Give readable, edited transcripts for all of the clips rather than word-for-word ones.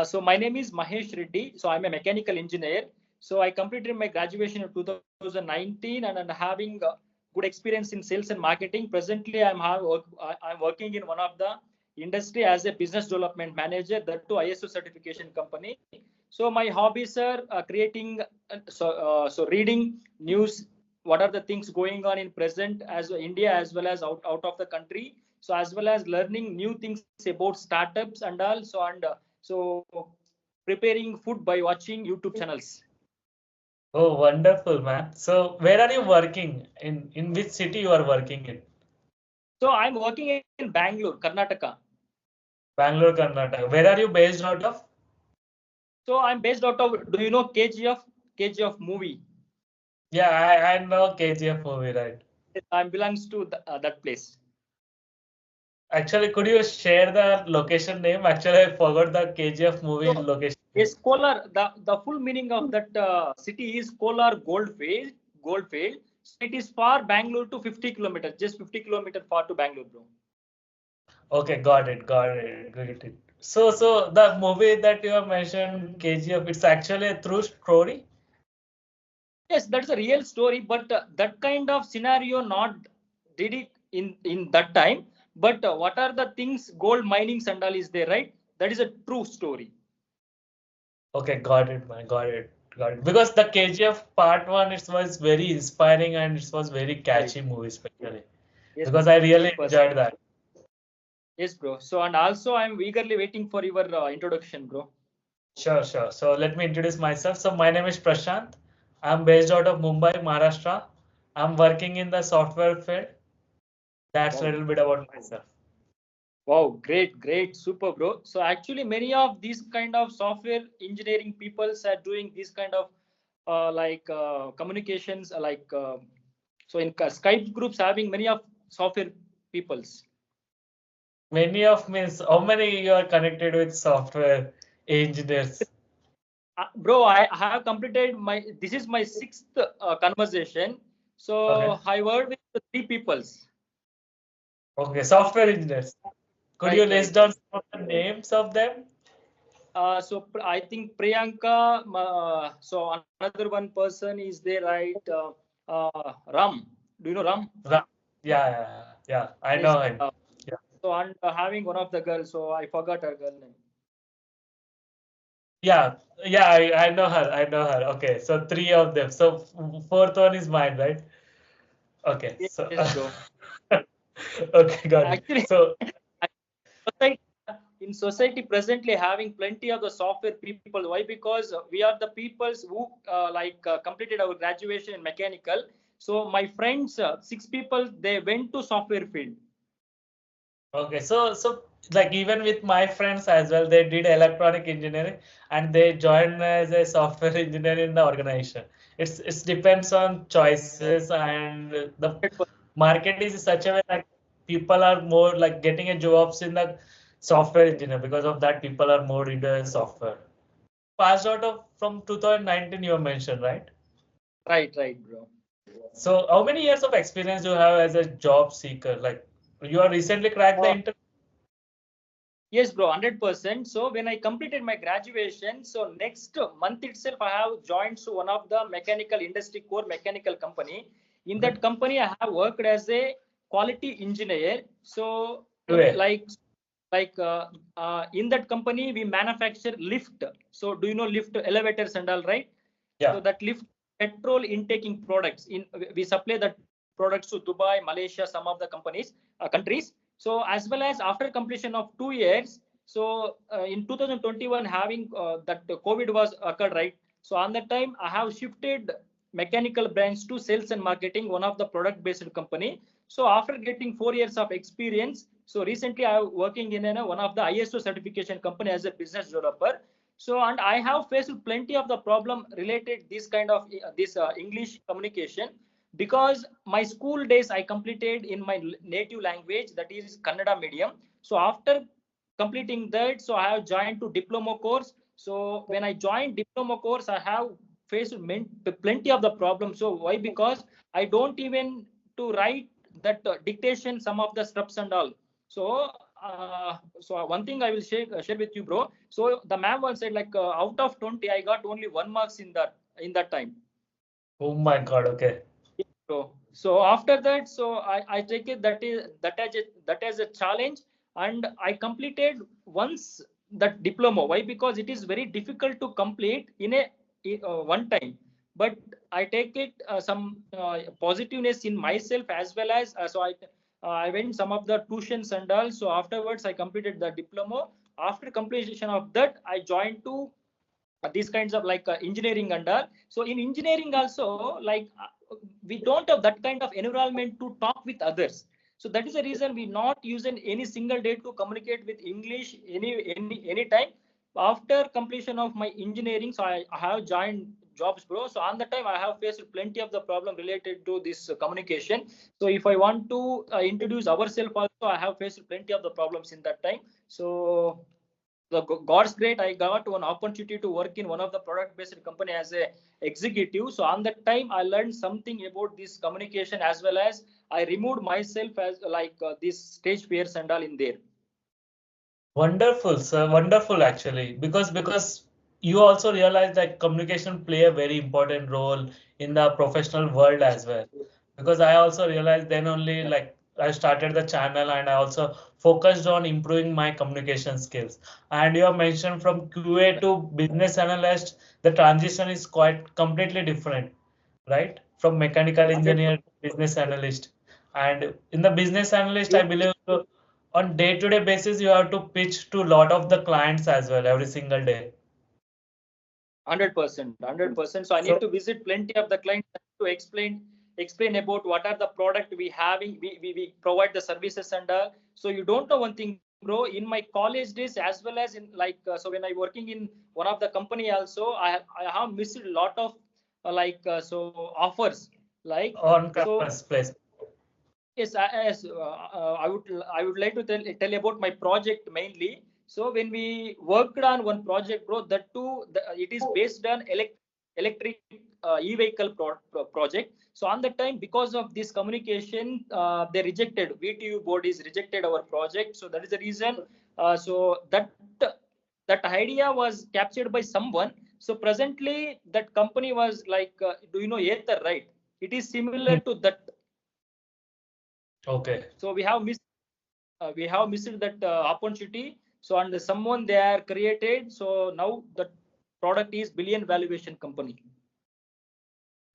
So my name is Mahesh Reddy. So I'm a mechanical engineer. So I completed my graduation in 2019 and I'm having good experience in sales and marketing. Presently, I'm working in one of the industry as a business development manager, that too ISO certification company. So my hobbies are creating, so reading news, what are the things going on in present as India as well as out of the country. So as well as learning new things about startups and also so preparing food by watching YouTube channels. Oh, wonderful, man. So where are you working? In which city you are working in? So I'm working in Bangalore, Karnataka. Bangalore, Karnataka. Where are you based out of? So I'm based out of, do you know KGF? KGF movie. Yeah, I know KGF movie, right? I belongs to that place. Actually, could you share the location name? Actually, I forgot the KGF movie So location name. yes, Kolar. The full meaning of that city is Kolar Goldfield. Goldfield. So it is far Bangalore to 50 kilometers, just 50 kilometers far to Bangalore, bro. Okay, got it. So the movie that you have mentioned, KGF, it's actually a true story. Yes, that's a real story, but that kind of scenario not did it in that time. But what are the things? Gold minings and all is there, right? That is a true story. Okay, got it, man. Got it. Because the KGF part one, it was very inspiring and it was very Right. catchy movie, especially Yes, because I really 100%. enjoyed that. Yes, bro. So and also I'm eagerly waiting for your introduction, bro. Sure. So let me introduce myself. So my name is Prashant. I'm based out of Mumbai, Maharashtra. I'm working in the software field. That's a Wow. little bit about myself. Wow, great, super, bro. So actually, many of these kind of software engineering peoples are doing this kind of communications, so in Skype groups having many of software peoples. Many of means how many you are connected with software engineers? Bro, I have completed my. This is my sixth conversation. Okay. So I worked with the three peoples. Okay, software engineers. Could you Right. list down some of the names of them? So I think Priyanka. So another one person is there, right? Ram. Do you know Ram? Yeah. I Yes. know him. Yeah. So and having one of the girls. So I forgot her girl name. Yeah, I know her. I know her. Okay, so three of them. So fourth one is mine, right? Okay, Yes, so yes, bro. okay, got it. Actually, So society, in society presently having plenty of the software people. Why? Because we are the peoples who completed our graduation in mechanical. So my friends, six people, they went to software field. okay, so like even with my friends as well, they did electronic engineering and they joined as a software engineer in the organization. It depends on choices and the market is such a way like people are more like getting a jobs in the software engineer because of that people are more into software. Passed out of from 2019 you mentioned, right? Right, bro. So how many years of experience do you have as a job seeker? Like you are recently cracked the Uh, interview? Yes, bro, 100%. So when I completed my graduation, so next month itself, I have joined to one of the mechanical industry core mechanical company. In Okay. that company, I have worked as a quality engineer. So QA. in that company, we manufacture lift. So do you know lift elevators and all, right? So Yeah. that lift petrol intaking products in we supply that products to Dubai, Malaysia, some of the companies countries. So as well as after completion of 2 years, so in 2021 having that COVID was occurred, right? So on that time I have shifted mechanical branch to sales and marketing, one of the product based company. So after getting 4 years of experience, so recently I am working in one of the ISO certification company as a business developer. So and I have faced plenty of the problem related this kind of this English communication, because my school days I completed in my native language, that is Kannada medium. So after completing that, so I have joined to diploma course. So when I joined diploma course, I have faced plenty of the problems. So why? Because I don't even to write that dictation some of the steps and all. So so one thing I will share with you, bro. So the ma'am once said like out of 20, I got only 1 marks in that time. Oh my God. Okay. So after that, so I take it that as a challenge, and I completed once that diploma. Why? Because it is very difficult to complete in a one time. But I take it some positiveness in myself, as well as I went some of the tuitions and all. So afterwards, I completed the diploma. After completion of that, I joined to these kinds of like engineering and all. So in engineering also, like we don't have that kind of environment to talk with others. So that is the reason we not using any single day to communicate with English any time. After completion of my engineering, so I have joined jobs, bro. So on the time I have faced plenty of the problem related to this communication. So if I want to introduce ourselves also, I have faced plenty of the problems in that time. So the God's great, I got one opportunity to work in one of the product-based company as a executive. So on that time, I learned something about this communication, as well as I removed myself as like these stage fears and all in there. Wonderful, sir. Wonderful, actually, because you also realize that communication play a very important role in the professional world as well. Because I also realized then only like I started the channel and I also focused on improving my communication skills. And you have mentioned from QA to business analyst, the transition is quite completely different, right? From mechanical engineer to business analyst. And in the business analyst, I believe on day-to-day basis, you have to pitch to a lot of the clients as well every single day. 100%, 100%. So I need So, to visit plenty of the clients to explain about what are the product we having. We provide the services and so you don't know one thing, bro. In my college days, as well as in like so when I working in one of the company also, I have missed a lot of so offers like on so. campus place. Yes, as I would like to tell about my project mainly. So when we worked on one project, bro, that too, it is based on electric e-vehicle project. So on the time, because of this communication, they rejected. VTU board is rejected our project. So that is the reason. So that idea was captured by someone. So presently, that company was like, do you know Ether, right? It is similar to that. Okay. So we have missed that opportunity. So and someone they are created. So now the product is billion valuation company.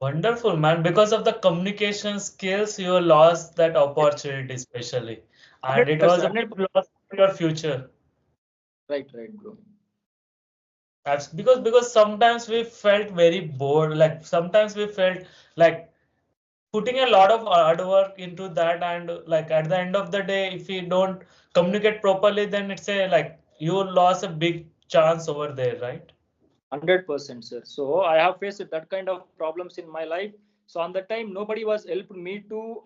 Wonderful, man. Because of the communication skills, you lost that opportunity, especially. And it was 100%, a big 100%. loss for your future. Right, bro. That's because sometimes we felt very bored. Like sometimes we felt like putting a lot of hard work into that, and like at the end of the day, if we don't communicate properly, then it's a like you lost a big chance over there, right? 100%, sir. So I have faced that kind of problems in my life. So on the time, nobody was helped me to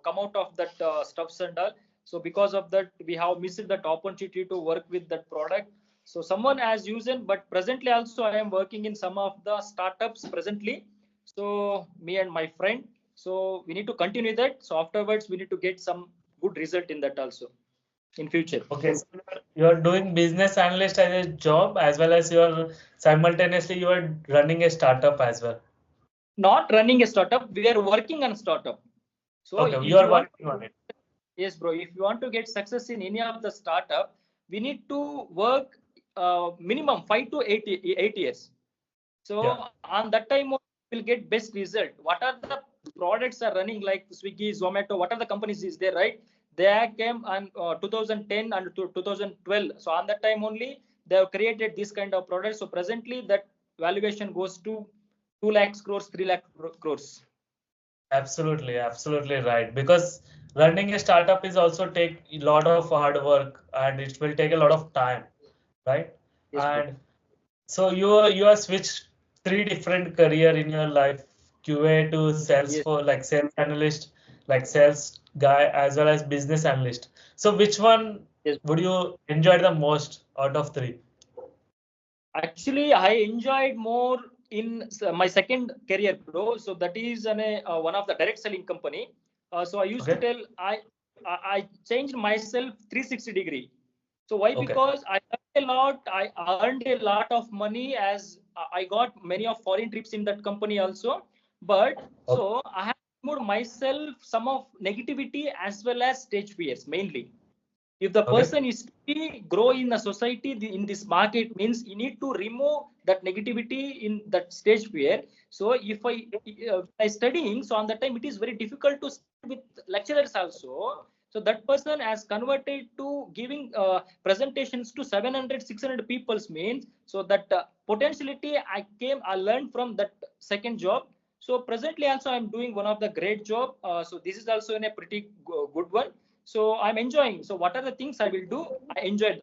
come out of that stuffs and all. So because of that, we have missed that opportunity to work with that product. So someone has used it, but presently also I am working in some of the startups presently. So me and my friend. So we need to continue that. So afterwards, we need to get some good result in that also in future. Okay, so you're doing business analyst as a job as well as you're simultaneously you are running a startup as well. Not running a startup, we are working on startup. So Okay, you if are you want, working on it. yes, bro, if you want to get success in any of the startup, we need to work minimum 5 to 8 years. Yeah. So on that time, we'll get best result. What are the products are running like Swiggy, Zomato? What are the companies is there, right? They came on 2010 and 2012. So on that time only, they have created this kind of products. So presently, that valuation goes to 2 lakhs crores, 3 lakh crores. Absolutely, absolutely right. Because running a startup is also take a lot of hard work and it will take a lot of time, right? Yes, bro. And so you are switched three different career in your life, QA to sales Yes. for like sales analyst, like sales guy as well as business analyst. So which one Yes. would you enjoy the most out of three? Actually, I enjoyed more in my second career, bro. So that is one of the direct selling company. So I used to Okay. tell I changed myself 360-degree. So why? Okay. Because I earned a lot. I earned a lot of money as I got many of foreign trips in that company also. But Okay. so I have removed myself some of negativity as well as stage fears mainly. If the Okay. person is to be grow in the society in this market means you need to remove that negativity in that stage fear. So if I studying, so on that time it is very difficult to study with lecturers also. So that person has converted to giving presentations to 700 600 peoples means, so that potentiality I learned from that second job. So presently also I'm doing one of the great job. So this is also in a pretty good one. So I'm enjoying. So what are the things I will do? I enjoy.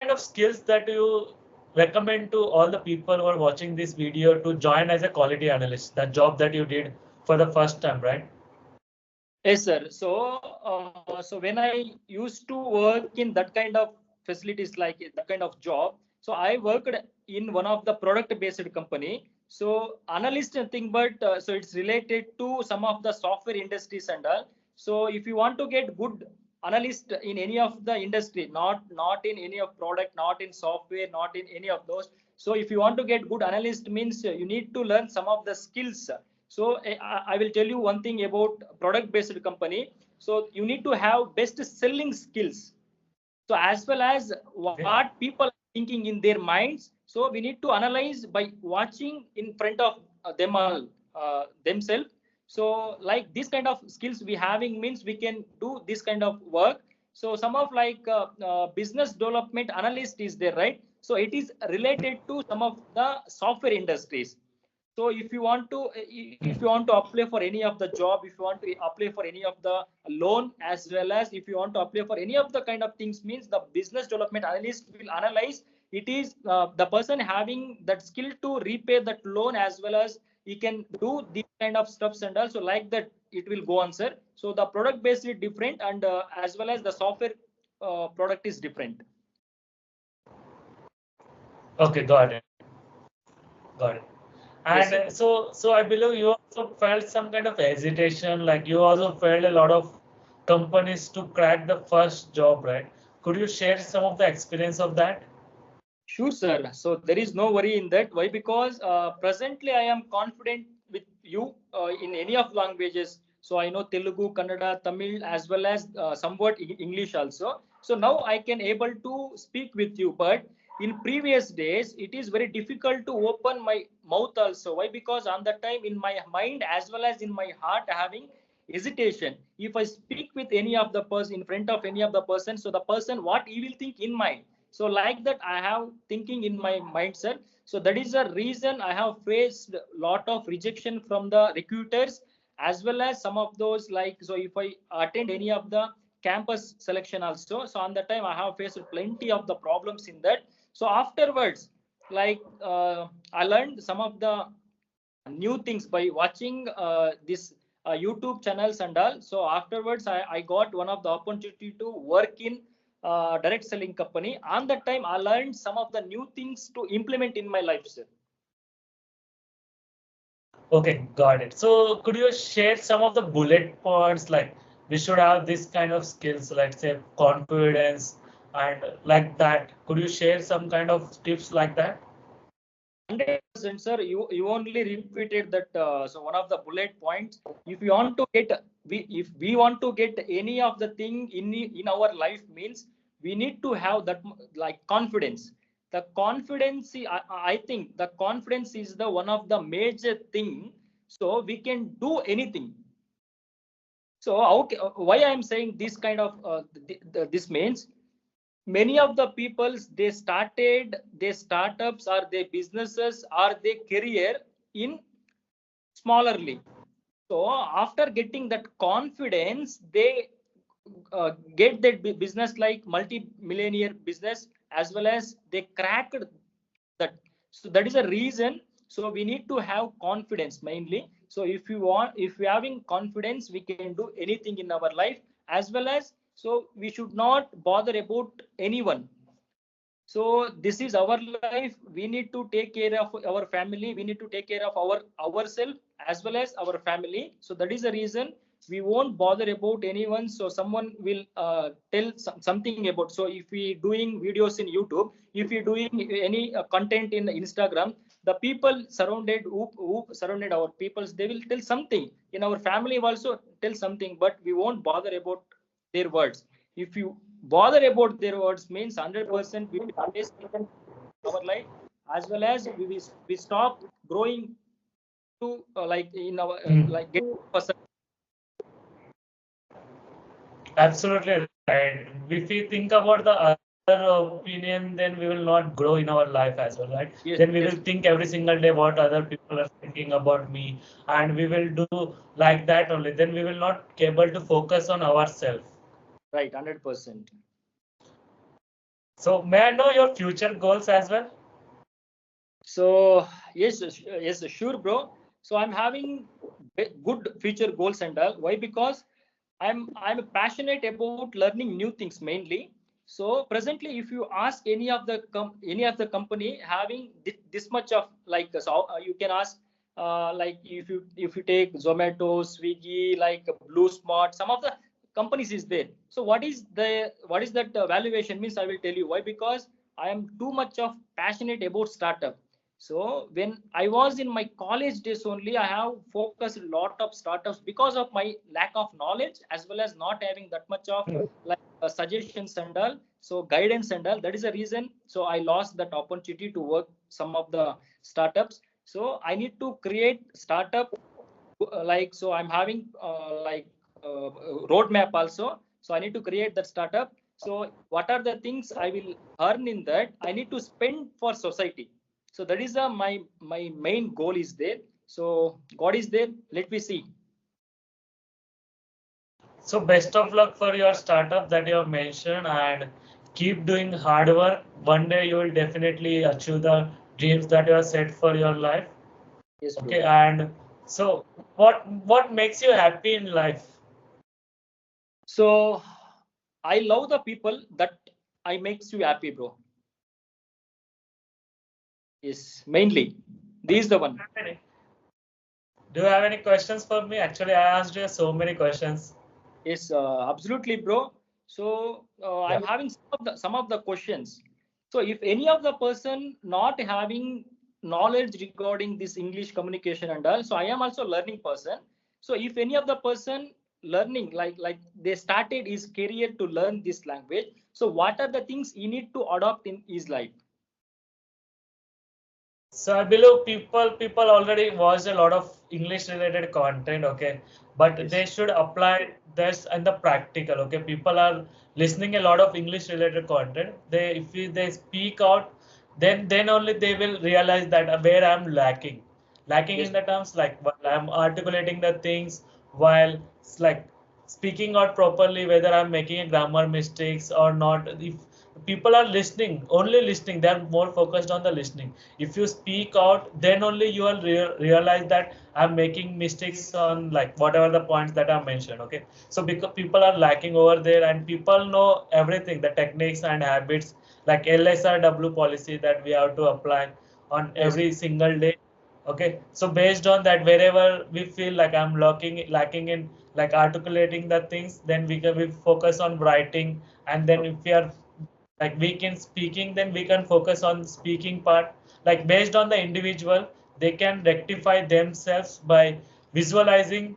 Kind of skills that you recommend to all the people who are watching this video to join as a quality analyst, that job that you did for the first time, right? Yes, sir. So when I used to work in that kind of facilities, like that kind of job, so I worked in one of the product-based company. So analyst thing, but so it's related to some of the software industries and all. So if you want to get good analyst in any of the industry, not in any of product, not in software, not in any of those. So if you want to get good analyst means you need to learn some of the skills. So I will tell you one thing about product based company. So you need to have best selling skills. So as well as Okay. what people are thinking in their minds. So we need to analyze by watching in front of them all themselves. So like this kind of skills we having means we can do this kind of work. So some of like business development analyst is there, right? So it is related to some of the software industries. So if you want to apply for any of the job, if you want to apply for any of the loan, as well as if you want to apply for any of the kind of things means, the business development analyst will analyze it is the person having that skill to repay that loan, as well as he can do these kind of stuffs and also like that it will go on, sir. So the product based is different, and as well as the software product is different. Okay, got it. Got it. Yes, And sir. so I believe you also felt some kind of hesitation, like you also felt a lot of companies to crack the first job, right? Could you share some of the experience of that? Sure, sir. So there is no worry in that. Why? Because presently I am confident with you in any of languages. So I know Telugu, Kannada, Tamil, as well as somewhat English also. So now I can able to speak with you. But in previous days, it is very difficult to open my mouth also. Why? Because on that time in my mind as well as in my heart having hesitation. If I speak with any of the person in front of any of the person, so the person what he will think in mind. So like that I have thinking in my mindset. So that is the reason I have faced a lot of rejection from the recruiters, as well as some of those, like, so if I attend any of the campus selection also, so on the time I have faced plenty of the problems in that. So afterwards, like I learned some of the new things by watching this YouTube channels and all. So afterwards, I got one of the opportunity to work in direct selling company. On that time, I learned some of the new things to implement in my life, sir. Okay, got it. So could you share some of the bullet points, like we should have this kind of skills, let's say confidence and like that. Could you share some kind of tips like that? 100%, sir. You only repeated that. So one of the bullet points. If you want to get, if we want to get any of the thing in our life means we need to have that like confidence. The confidence, I think the confidence is the one of the major thing. So we can do anything. So okay, why I am saying this kind of this means many of the peoples they started their startups or their businesses or their career in smallerly. So after getting that confidence, they get that business like multi-millionaire business, as well as they cracked that. So that is a reason. So we need to have confidence mainly. So if we having confidence, we can do anything in our life, as well as so we should not bother about anyone. So this is our life. We need to take care of our family. We need to take care of ourselves as well as our family. So that is the reason we won't bother about anyone. So someone will tell something about. So if we doing videos in YouTube, if we doing any content in Instagram, the people surrounded who surrounded our peoples, they will tell something. In our family also tell something, but we won't bother about their words. If you bother about their words, means 100% we will face our life, as well as we stop growing to like in our like get person. Absolutely right. If we think about the other opinion, then we will not grow in our life as well, right? Yes, Then we yes, will think every single day what other people are thinking about me, and we will do like that only. Then we will not able to focus on ourselves. right, 100%. So may I know your future goals as well? So yes, yes, sure, bro. So I'm having good future goals and all. Why? Because I'm passionate about learning new things mainly. So presently, if you ask any of the company having this much of like, so you can ask like if you take Zomato, Swiggy, like Blue Smart, some of the companies is there. So what is that valuation means? I will tell you why. Because I am too much of passionate about startup. So when I was in my college days only, I have focused a lot of startups because of my lack of knowledge, as well as not having that much of like suggestions and all, so guidance and all. That is the reason. So I lost that opportunity to work some of the startups. So I need to create startup like, so I'm having like roadmap also. So I need to create that startup. So what are the things I will earn in that? I need to spend for society. So that is my main goal is there. So God is there. Let me see. So best of luck for your startup that you have mentioned, and keep doing hard work. One day you will definitely achieve the dreams that you have set for your life. Yes, bro. Okay, and so what makes you happy in life? So I love the people that I makes you happy, bro. Yes, mainly. This is the one. Do you have any questions for me? Actually, I asked you so many questions. Yes, absolutely, bro. So Yeah. I'm having some of the questions. So if any of the person not having knowledge regarding this English communication and all, so I am also learning person. So if any of the person learning like they started his career to learn this language, so what are the things he need to adopt in his life? So I believe people already watch a lot of English related content, okay, but Yes, they should apply this in the practical, okay. People are listening a lot of English related content. They speak out, then only they will realize that where I'm lacking yes, in the terms like while I'm articulating the things, while like speaking out properly, whether I'm making a grammar mistakes or not. If people are listening, only listening, they're more focused on the listening. If you speak out, then only you will realize that I'm making mistakes on like whatever the points that I mentioned, okay. So because people are lacking over there, and people know everything, the techniques and habits, like LSRW policy that we have to apply on yes. every single day. Okay, so based on that, wherever we feel like I'm lacking in like articulating the things, then we focus on writing, and then if we are like weak in speaking, then we can focus on speaking part. Like based on the individual, they can rectify themselves by visualizing,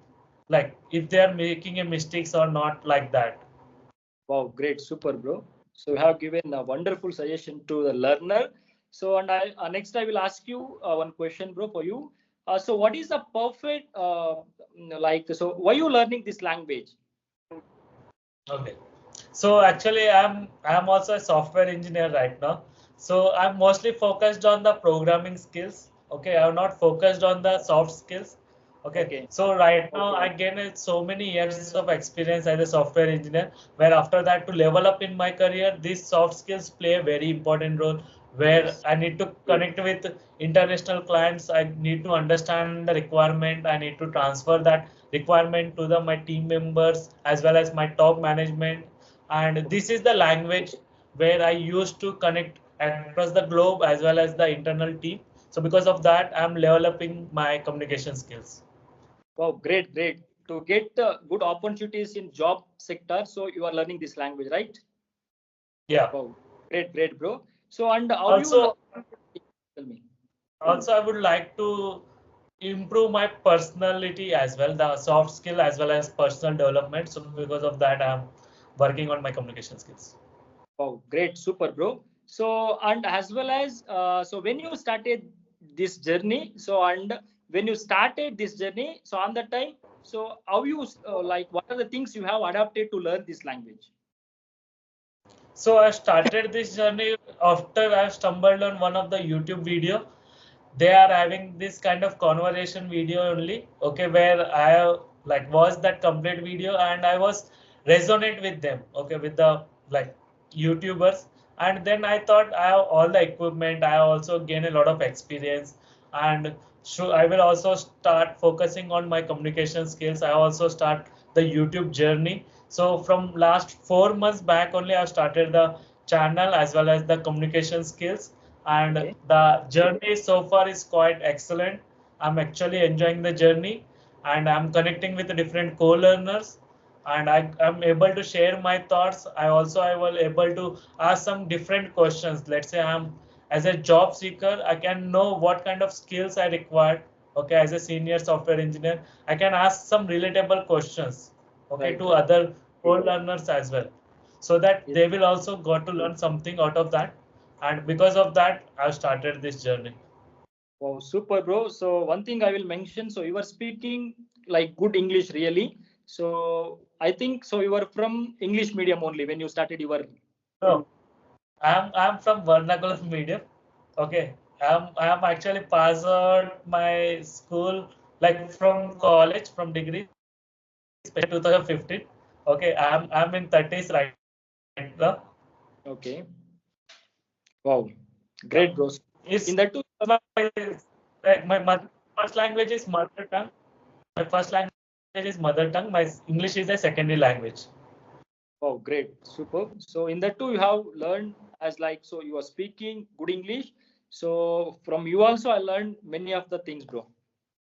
like if they are making a mistakes or not, like that. Wow, great, super, bro. So you have given a wonderful suggestion to the learner. So, and I next I will ask you one question, bro, for you. So, what is the perfect like? So, why you learning this language? Okay. So actually, I'm also a software engineer right now. So I'm mostly focused on the programming skills. Okay, I'm not focused on the soft skills. Okay, Okay, so right now I gained so many years of experience as a software engineer. Where after that, to level up in my career, these soft skills play a very important role. Where yes, I need to connect with international clients, I need to understand the requirement. I need to transfer that requirement to my team members as well as my top management. And this is the language where I used to connect across the globe as well as the internal team. So because of that, I'm developing my communication skills. wow, great, great. to get good opportunities in job sector. So you are learning this language, right? Yeah. Wow, great, bro. So and how Also, tell me. also I would like to improve my personality as well, the soft skill as well as personal development. So because of that, I'm working on my communication skills. Wow, great, super, bro. So and as well as so when you started this journey, so and when you started this journey, so on that time, so how you like what are the things you have adapted to learn this language? So I started this journey after I stumbled on one of the YouTube video. They are having this kind of conversation video only, okay, where I like watched that complete video and I was resonate with them, okay, with the like YouTubers. And then I thought I have all the equipment, I also gain a lot of experience, and so I will also start focusing on my communication skills. I also start the YouTube journey. So from last 4 months back only I've started the channel as well as the communication skills, and Okay, the journey so far is quite excellent. I'm actually enjoying the journey, and I'm connecting with the different co-learners, and I'm able to share my thoughts. I will able to ask some different questions. Let's say I'm as a job seeker, I can know what kind of skills I require. Okay, as a senior software engineer, I can ask some relatable questions, okay, right, to right. other co-learners as well, so that Yes. they will also got to learn something out of that. And because of that, I've started this journey. Wow, super, bro. So one thing I will mention, so you are speaking like good English, really. So I think so you are from English medium only when you started your. So I'm from vernacular medium. Okay, I'm actually passed out my school like from college, from degree, especially 2015. Okay, I'm in 30s right now. Okay. Wow, Yeah, great, bro. it's In that too. my like first language is mother tongue. My first language is mother tongue. My English is a secondary language. Wow, great, super. So in that too, you have learned as like so you are speaking good English. So from you also I learned many of the things, bro.